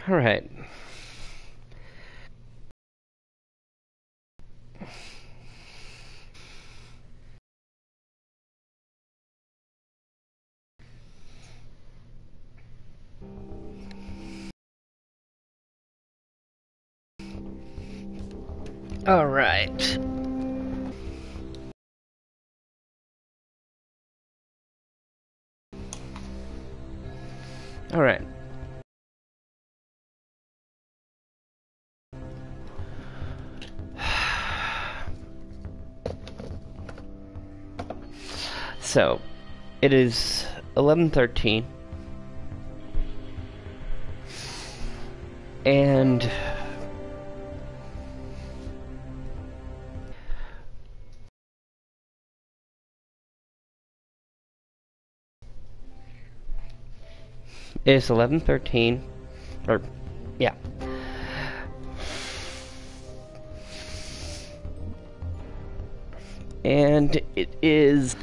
All right. All right. All right. So, it is 11:13, and it's 11:13, or yeah. And it is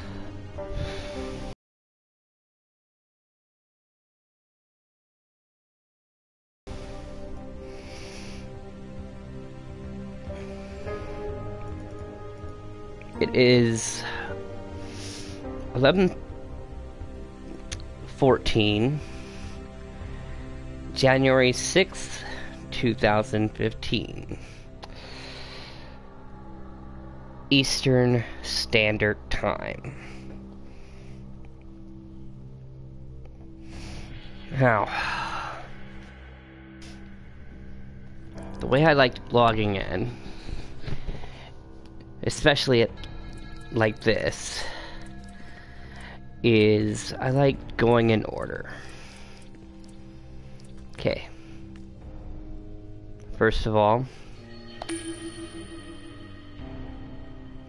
it is 11:14, January 6th, 2015. Eastern Standard Time. Now, the way I like logging in, especially at like this, is I like going in order. Okay. First of all,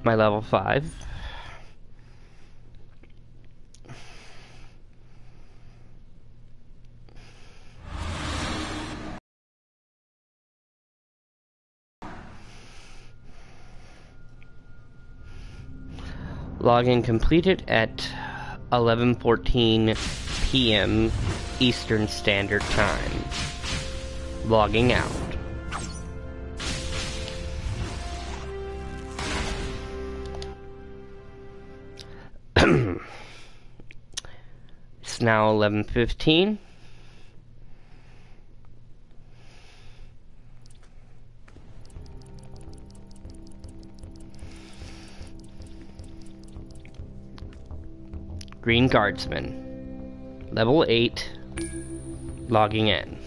my level 5. Login completed at 11:14 p.m. Eastern Standard Time. Logging out. It's now 11:15. Green Guardsman. Level 8. Logging in.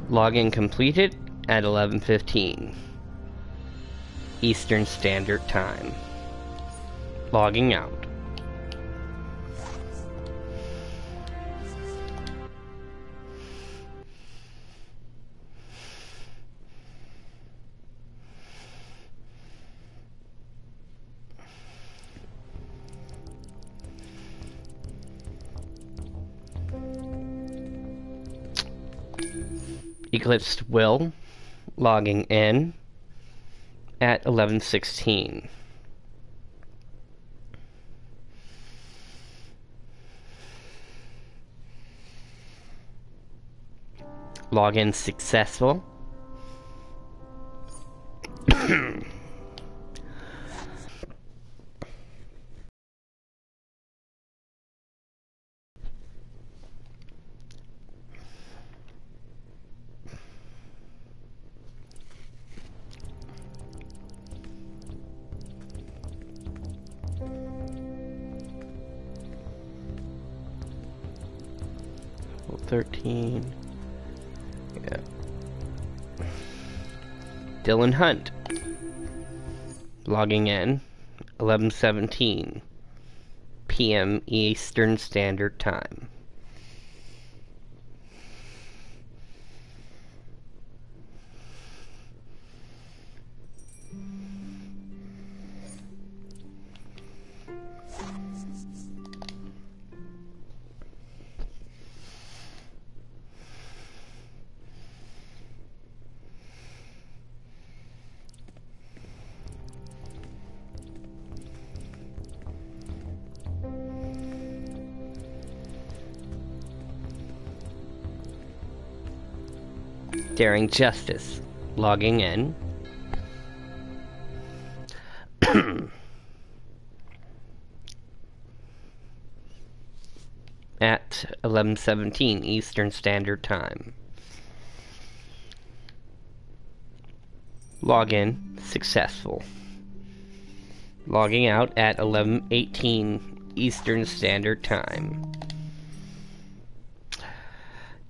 Login completed at 11:15 Eastern Standard Time. Logging out. Eclipsed Will logging in at 11:16. Login successful. Level 13. Yeah. Dylan Hunt logging in 11:17 p.m. Eastern Standard Time. Daring Justice, logging in. At 11:17 Eastern Standard Time. Login successful. Logging out at 11:18 Eastern Standard Time.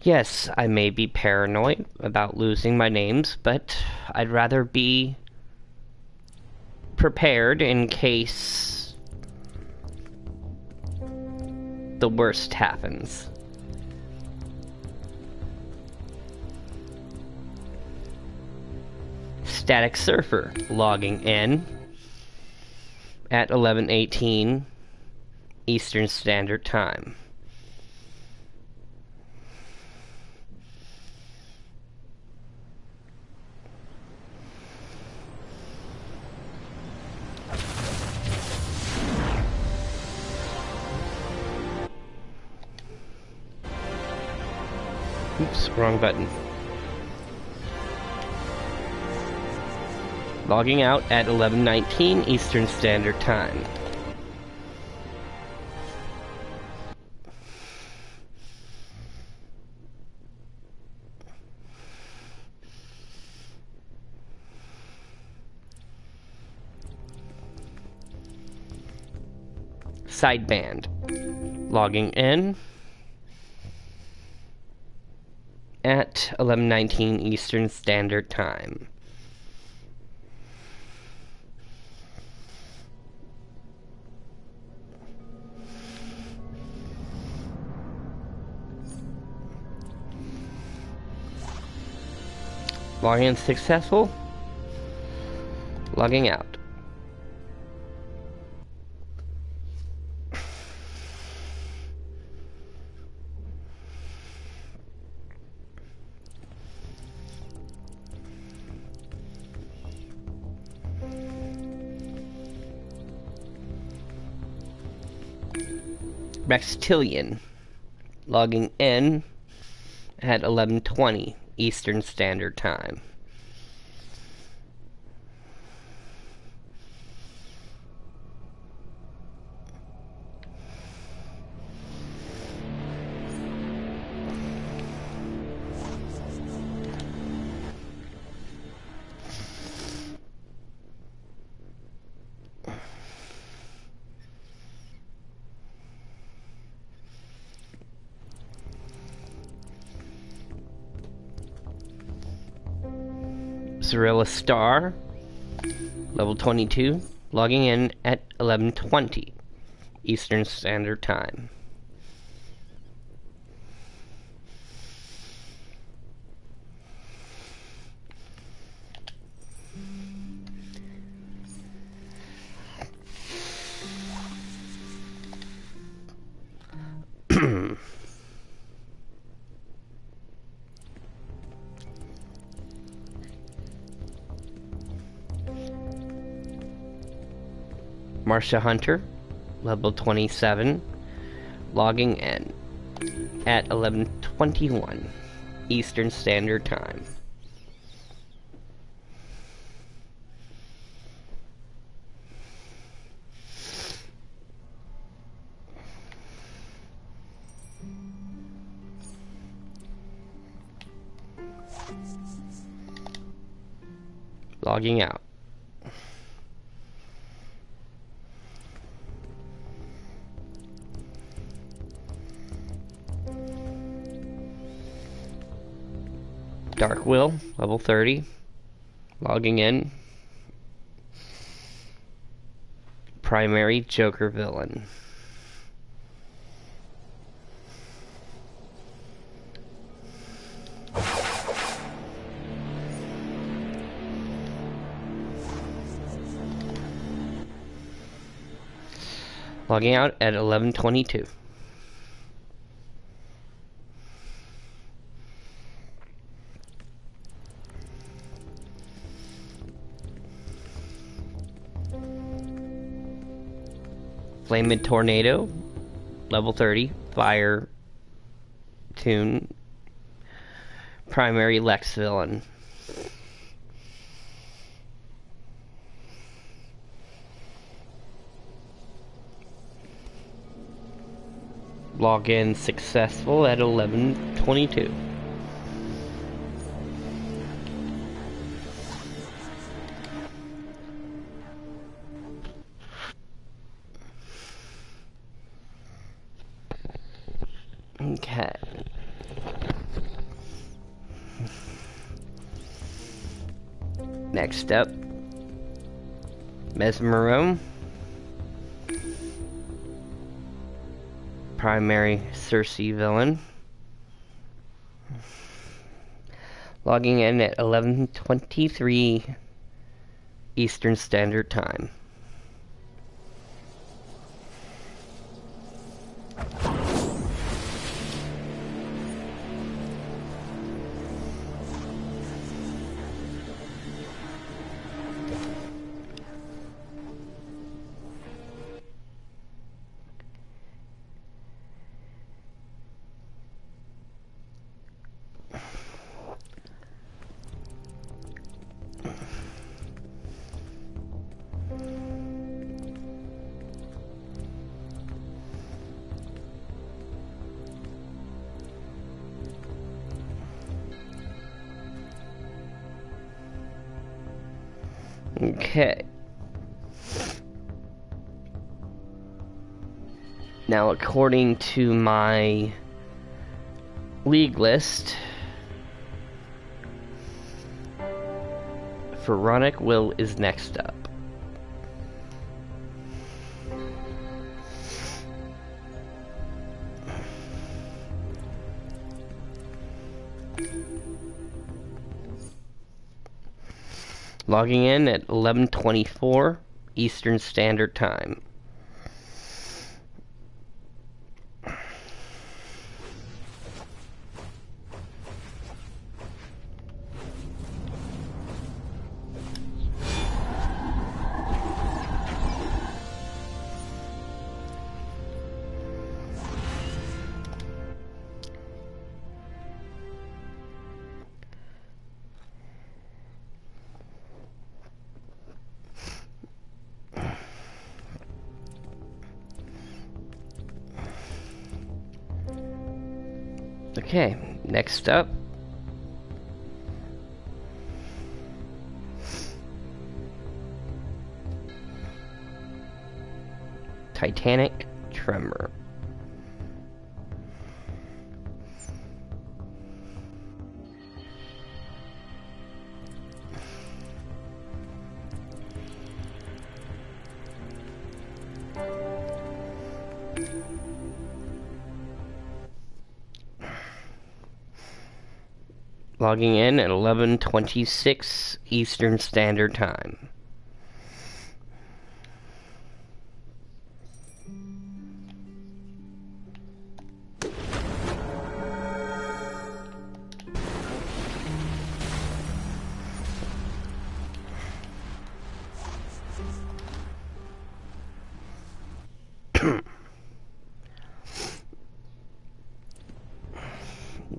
Yes, I may be paranoid about losing my names, but I'd rather be prepared in case the worst happens. Static Surfer logging in at 11:18 Eastern Standard Time. Oops, wrong button. Logging out at 11:19 Eastern Standard Time. Sideband. Logging in at 11:19 Eastern Standard Time. Login successful. Logging out. Rextillion logging in at 11:20 Eastern Standard Time. Zorilla Star, level 22, logging in at 11:20 Eastern Standard Time. Marcia Hunter, level 27, logging in at 11:21 Eastern Standard Time. Logging out. Dark Will, level 30, logging in. Primary Joker villain. Logging out at 11:22. Flaming Tornado, level 30, Fire Tune, Primary Lex villain. Login successful at 11:22. Okay. Next up, Mesmerome. Primary Cersei villain. Logging in at 11:23 Eastern Standard Time. Okay. Now, according to my league list, Veronic Will is next up. Logging in at 11:24 Eastern Standard Time. Okay, next up, Titanic Tremor. Logging in at 11:26 Eastern Standard Time.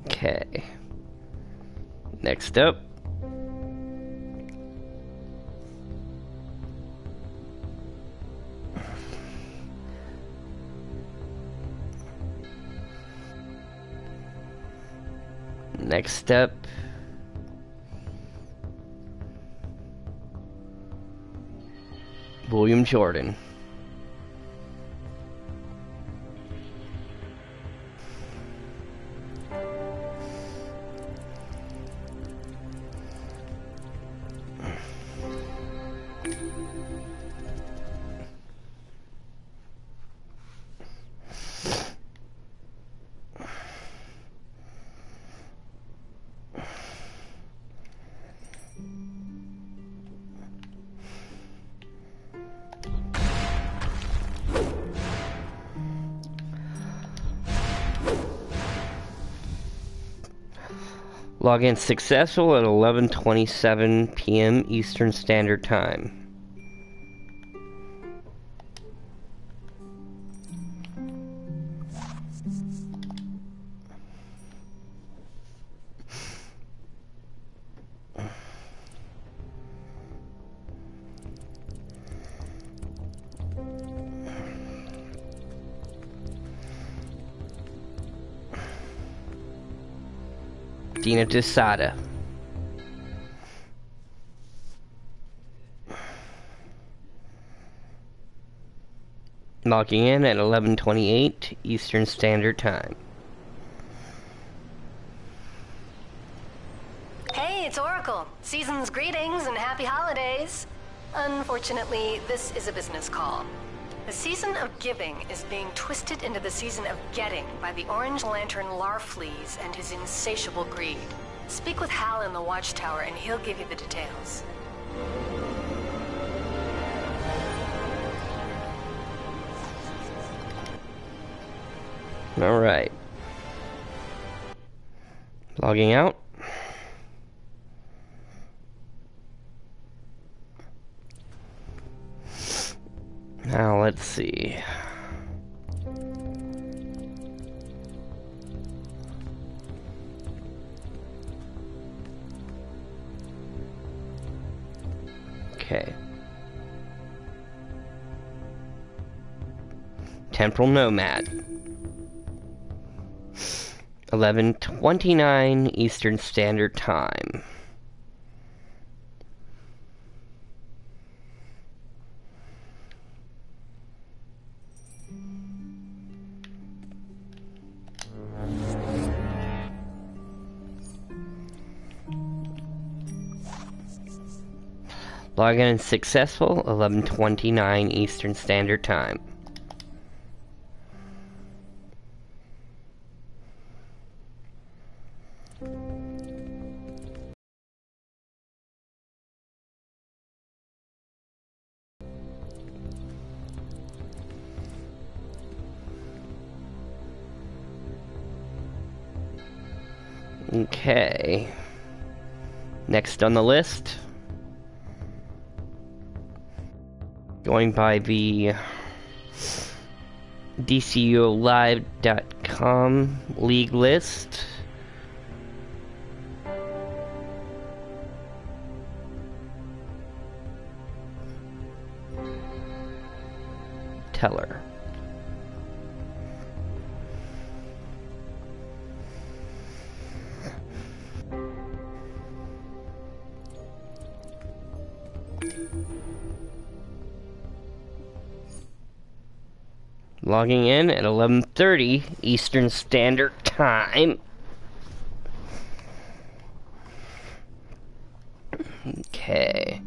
Okay. Next up, William Jordan. Login successful at 11:27 p.m. Eastern Standard Time. Dina Desada. Logging in at 11:28 Eastern Standard Time. Hey, it's Oracle. Season's greetings and happy holidays. Unfortunately, this is a business call. The season of giving is being twisted into the season of getting by the Orange Lantern Larfleeze and his insatiable greed. Speak with Hal in the Watchtower and he'll give you the details. Alright. Logging out. Now let's see. Okay. Temporal Nomad. 11:29 Eastern Standard Time. Login successful, 11:29 Eastern Standard Time. Okay. Next on the list, going by the DCULive.com league list, Teller. Logging in at 11:30 Eastern Standard Time. Okay.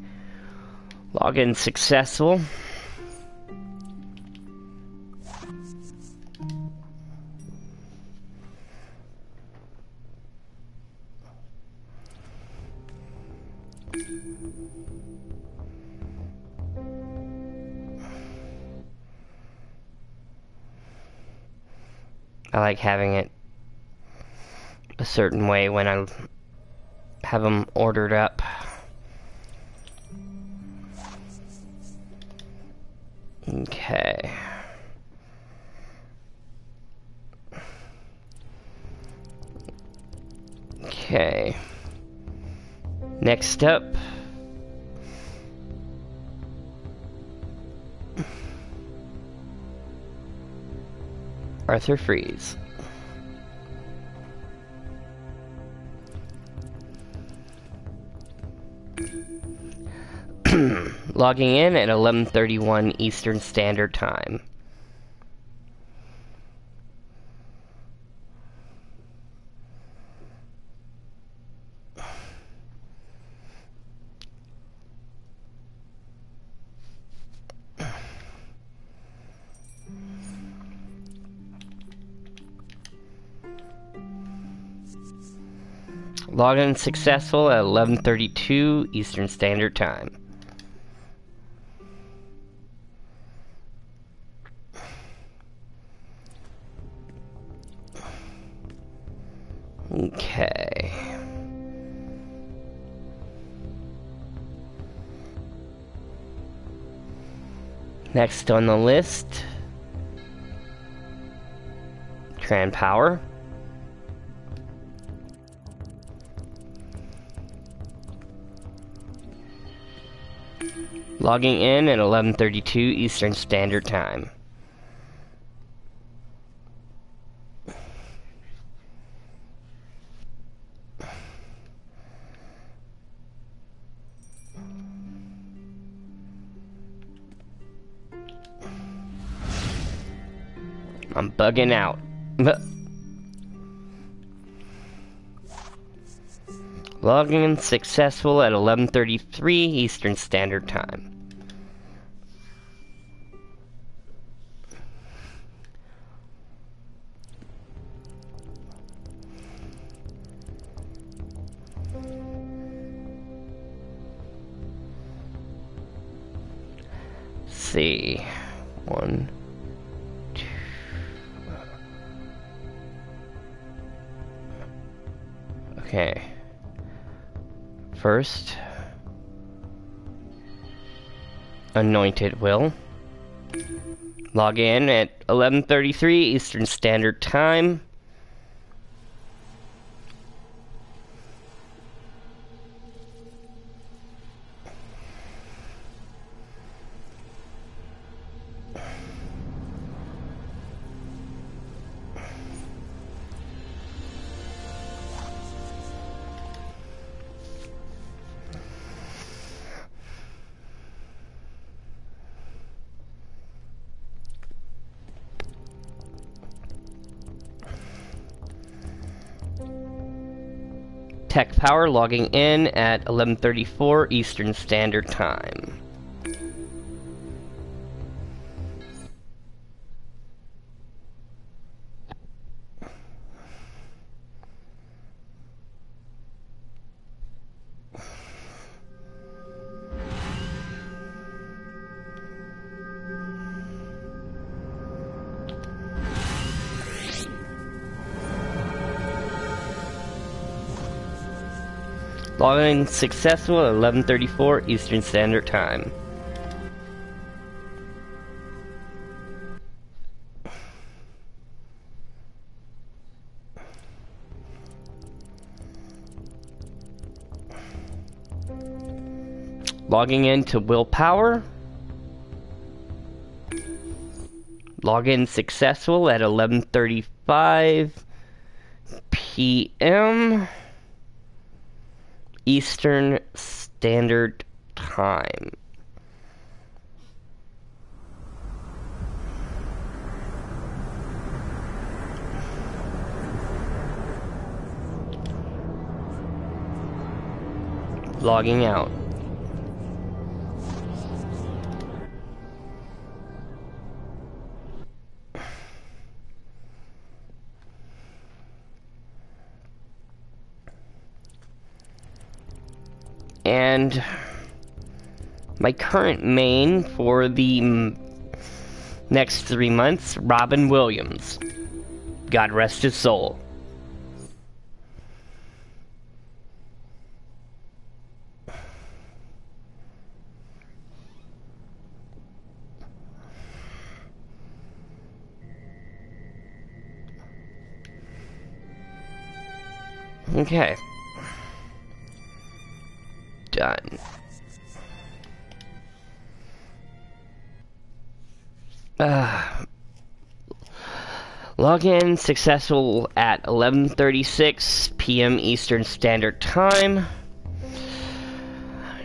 Login successful. I like having it a certain way when I have them ordered up. Okay. Okay. Next up, Arthur Freeze. Logging in at 11:31 Eastern Standard Time. Login successful at 11:32 Eastern Standard Time. Okay. Next on the list, Tran Power. Logging in at 11:32 Eastern Standard Time. I'm bugging out. Login successful at 11:33 Eastern Standard Time. See, 1, 2. Okay. First, Anointed Will. Log in at 11:33 Eastern Standard Time. Tech Power logging in at 11:34 Eastern Standard Time. Login successful at 11:34 Eastern Standard Time. Logging into Willpower. Login successful at 11:35 p.m. Eastern Standard Time. Logging out. And my current main for the next 3 months, Robin Williams. God rest his soul. Okay. Done. Login successful at 11:36 p.m. Eastern Standard Time.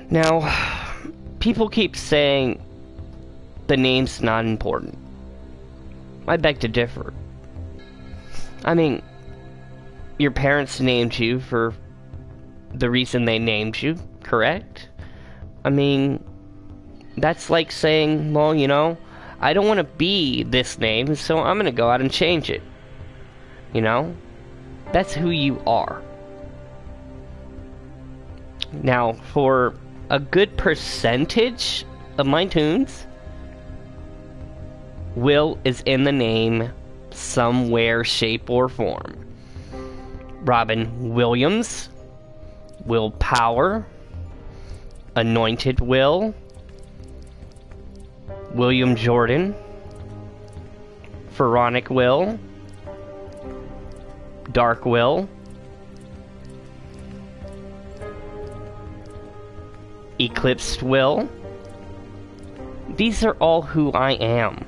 Now, people keep saying the name's not important. I beg to differ. I mean, your parents named you for the reason they named you, correct? I mean, that's like saying, well, you know, I don't want to be this name, so I'm gonna go out and change it. You know? That's who you are. Now, for a good percentage of my tunes, Will is in the name somewhere, shape, or form. Robin Williams, Willpower, Anointed Will, William Jordan, Pharaonic Will, Dark Will, Eclipsed Will. These are all who I am.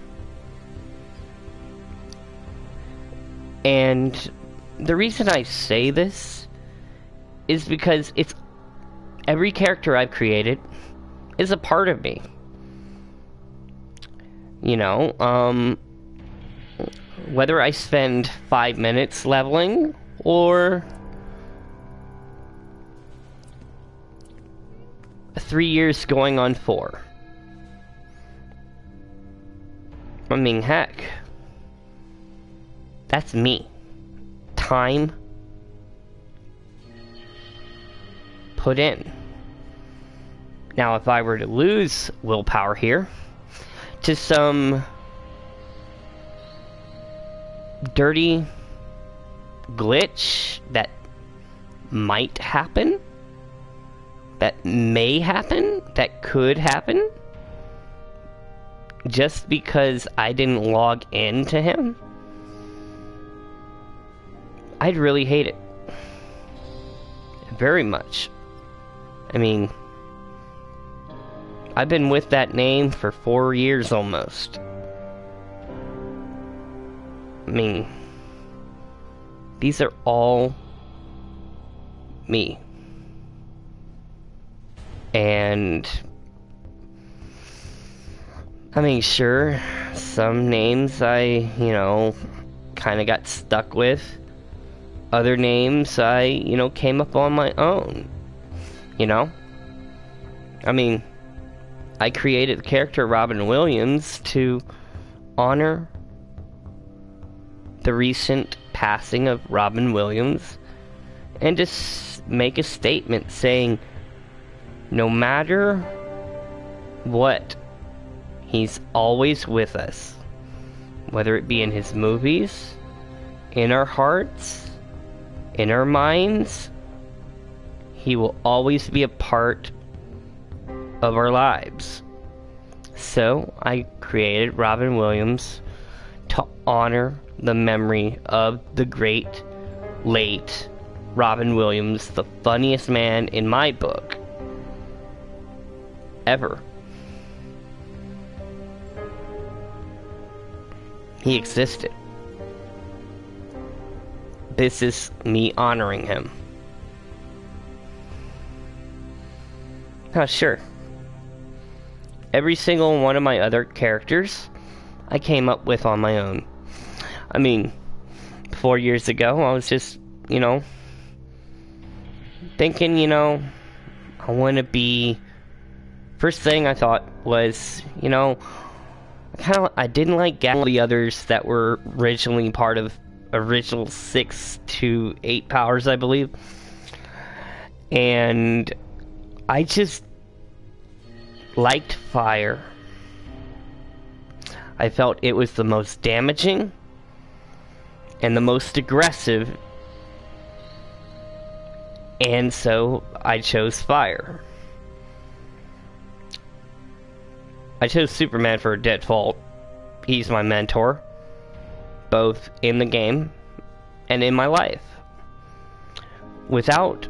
And the reason I say this is because it's every character I've created is a part of me. You know, whether I spend 5 minutes leveling or 3 years going on 4. I mean, heck, that's me. Time put in. Now, if I were to lose willpower here to some dirty glitch that might happen, that may happen, that could happen, just because I didn't log in to him, I'd really hate it. Very much. I mean, I've been with that name for 4 years almost. I mean, these are all me. And I mean, sure, some names I, kind of got stuck with. Other names I, came up on my own. I mean, I created the character Robin Williams to honor the recent passing of Robin Williams and just make a statement saying, no matter what, he's always with us. Whether it be in his movies, in our hearts, in our minds, he will always be a part of our lives. So I created Robin Williams to honor the memory of the great, late Robin Williams, the funniest man in my book ever. He existed. This is me honoring him. Now, sure, every single one of my other characters I came up with on my own. I mean, 4 years ago, I was just, thinking, I want to be... First thing I thought was, I didn't like the others that were originally part of original 6 to 8 powers, I believe. And I just liked fire. I felt it was the most damaging and the most aggressive, and so I chose fire. I chose Superman for a default. He's my mentor, both in the game and in my life. Without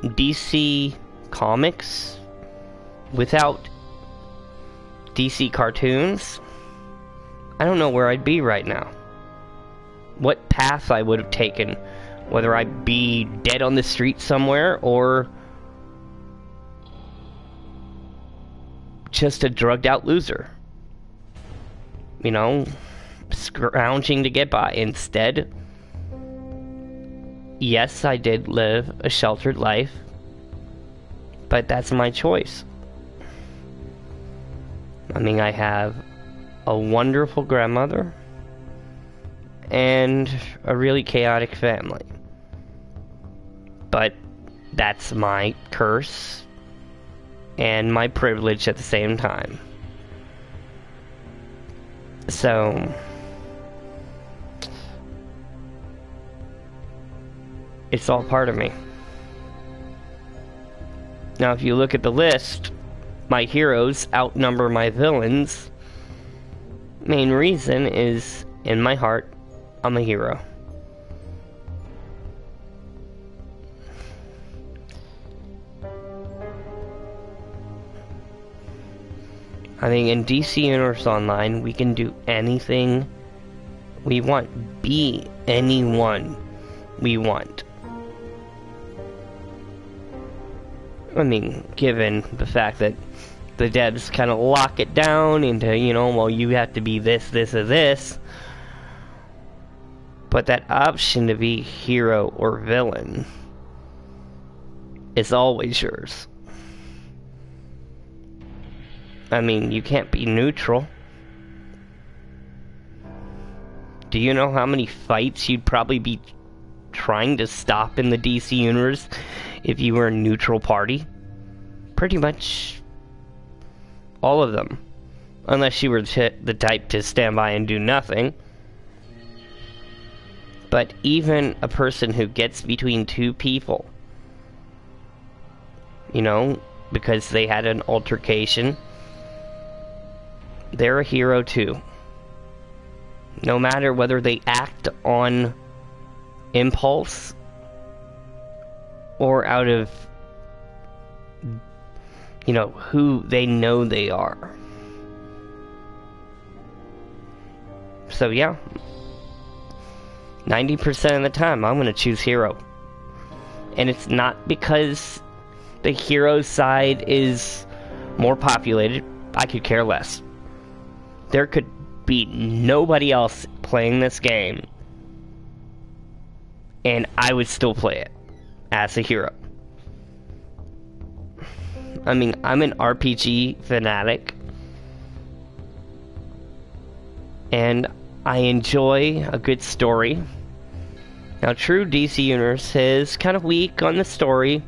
DC Comics, without DC cartoons, I don't know where I'd be right now. What path I would have taken, whether I'd be dead on the street somewhere or just a drugged out loser. Scrounging to get by. Instead, yes, I did live a sheltered life, but that's my choice. I mean, I have a wonderful grandmother and a really chaotic family. But that's my curse and my privilege at the same time. So, it's all part of me. Now, if you look at the list, my heroes outnumber my villains. Main reason is, in my heart, I'm a hero. I mean, in DC Universe Online, we can do anything we want. Be anyone we want. I mean, given the fact that the devs kind of lock it down into, well, you have to be this, this, or this. But that option to be hero or villain is always yours. I mean, you can't be neutral. Do you know how many fights you'd probably be trying to stop in the DC universe if you were a neutral party? Pretty much all of them. Unless you were the type to stand by and do nothing. But even a person who gets between two people, you know, because they had an altercation, they're a hero too. No matter whether they act on impulse or out of, you know, who they know they are. So yeah, 90% of the time I'm gonna choose hero. And it's not because the hero side is more populated. I could care less. There could be nobody else playing this game, and I would still play it as a hero. I mean, I'm an RPG fanatic, and I enjoy a good story. Now, true, DC Universe is kind of weak on the story,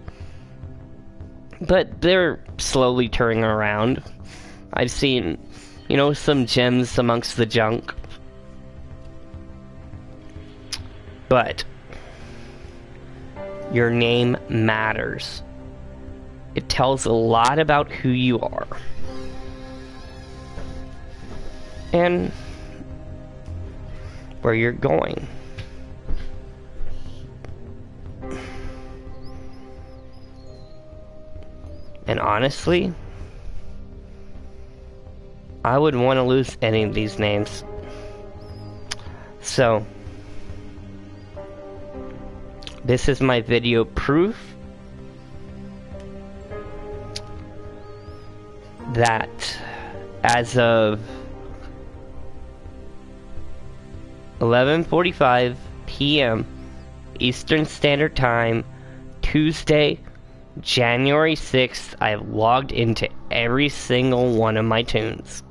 but they're slowly turning around. I've seen, you know, some gems amongst the junk. But your name matters. It tells a lot about who you are. And where you're going. And honestly, I wouldn't want to lose any of these names. So, this is my video proof that as of 11:45 p.m. Eastern Standard Time, Tuesday, January 6th, I have logged into every single one of my tunes.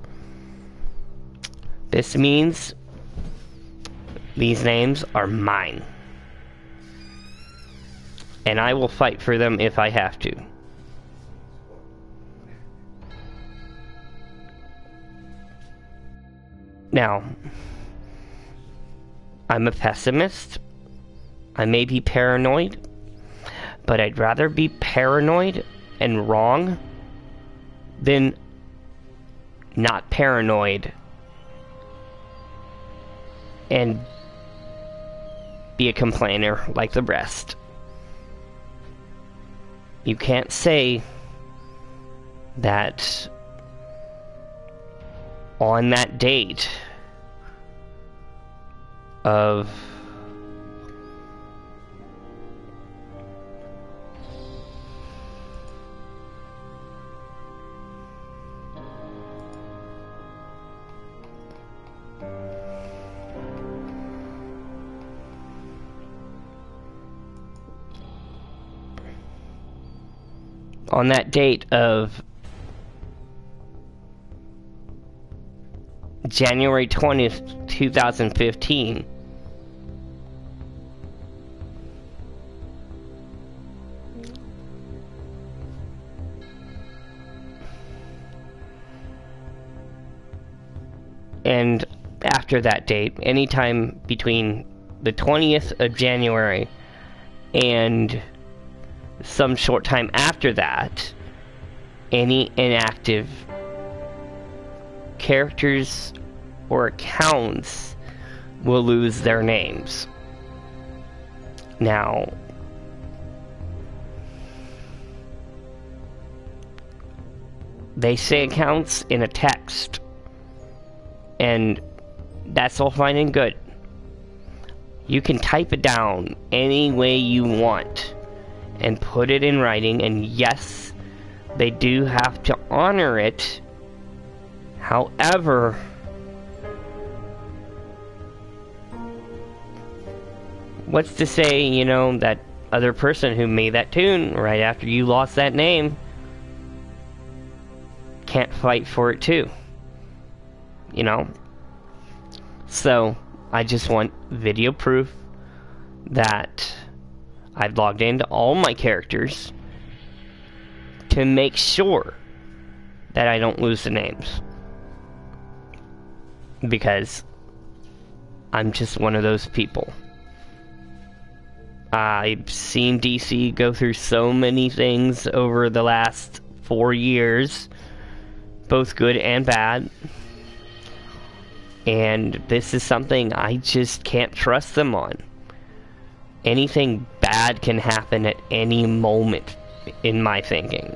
This means these names are mine. And I will fight for them if I have to. Now, I'm a pessimist. I may be paranoid, but I'd rather be paranoid and wrong than not paranoid and be a complainer like the rest. You can't say that on that date of on that date of January 20th, 2015, and after that date, anytime between the 20th of January and some short time after that, any inactive characters or accounts will lose their names. Now, they say accounts in a text, and that's all fine and good. You can type it down any way you want and put it in writing, and yes, they do have to honor it. However, What's to say, you know, that other person who made that tune right after you lost that name can't fight for it too? You know? So, I just want video proof that I've logged into all my characters to make sure that I don't lose the names. Because I'm just one of those people. I've seen DC go through so many things over the last 4 years, both good and bad. And this is something I just can't trust them on. Anything bad can happen at any moment, in my thinking.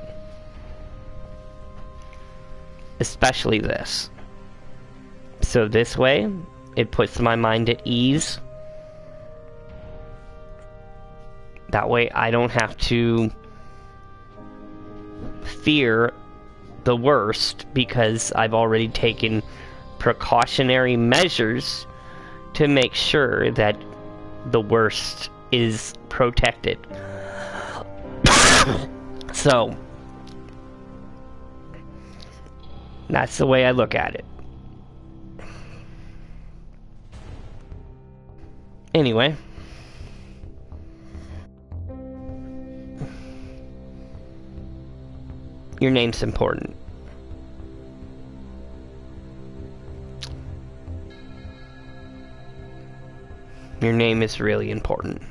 Especially this. So this way, it puts my mind at ease. That way I don't have to fear the worst, because I've already taken precautionary measures to make sure that the worst is protected. So, that's the way I look at it. Anyway. Your name's important. Your name is really important.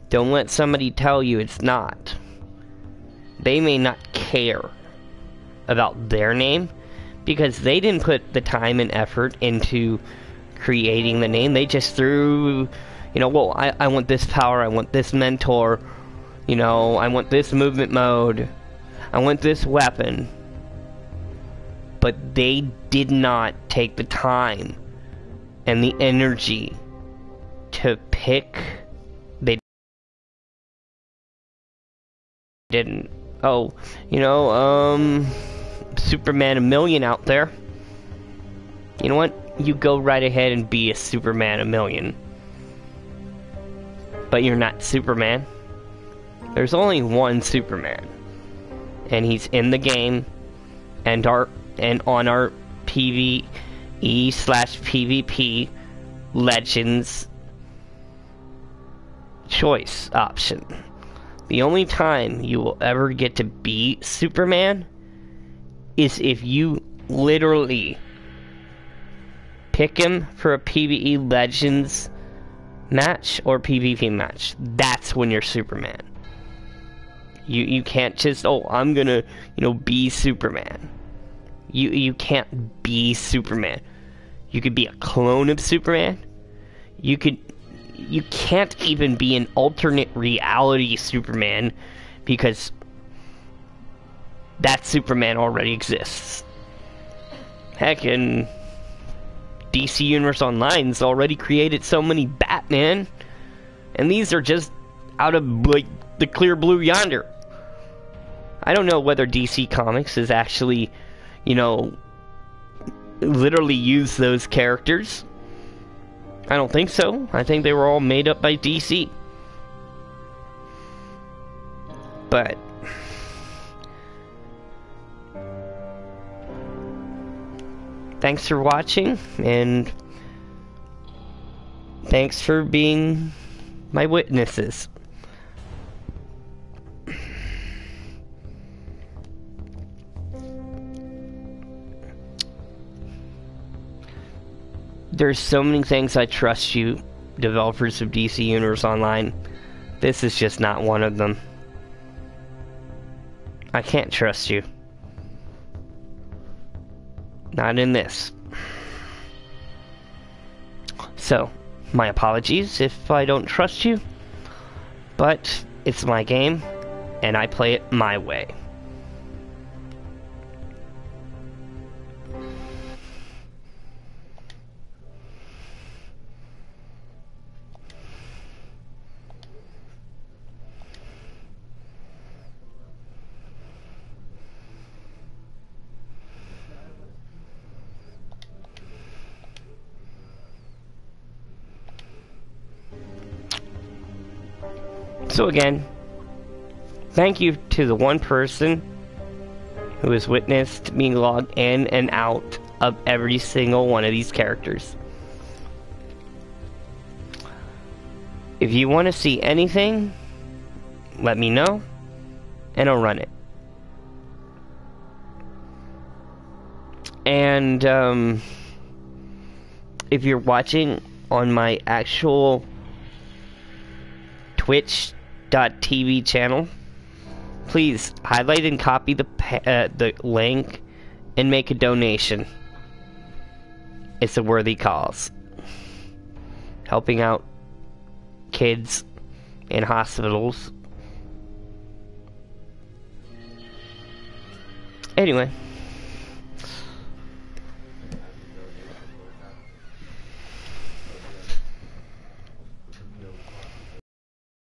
Don't let somebody tell you it's not. They may not care about their name because they didn't put the time and effort into creating the name. They just threw, you know, well, I want this power, I want this mentor, you know, I want this movement mode, I want this weapon. But they did not take the time and the energy to pick. They didn't. Oh, you know, Superman 1,000,000 out there. You know what? You go right ahead and be a Superman 1,000,000. But you're not Superman. There's only one Superman. And he's in the game and on our PvE/PvP Legends choice option. The only time you will ever get to be Superman is if you literally pick him for a PvE Legends match or PvP match. That's when you're Superman. You can't just, oh, I'm gonna, you know, be Superman. You can't be Superman. You could be a clone of Superman. You can't even be an alternate reality Superman, because that Superman already exists. Heck, in DC Universe Online's already created so many Batman, and these are just out of, like, the clear blue yonder. I don't know whether DC Comics is actually, you know, literally use those characters. I don't think so. I think they were all made up by DC. But thanks for watching, and thanks for being my witnesses. There's so many things I trust you, developers of DC Universe Online. This is just not one of them. I can't trust you. Not in this. So, my apologies if I don't trust you, but it's my game, and I play it my way. So again, thank you to the one person who has witnessed me log in and out of every single one of these characters. If you want to see anything, let me know, and I'll run it. And, if you're watching on my actual Twitch.tv channel, please highlight and copy the link and make a donation. It's a worthy cause. Helping out kids in hospitals. Anyway.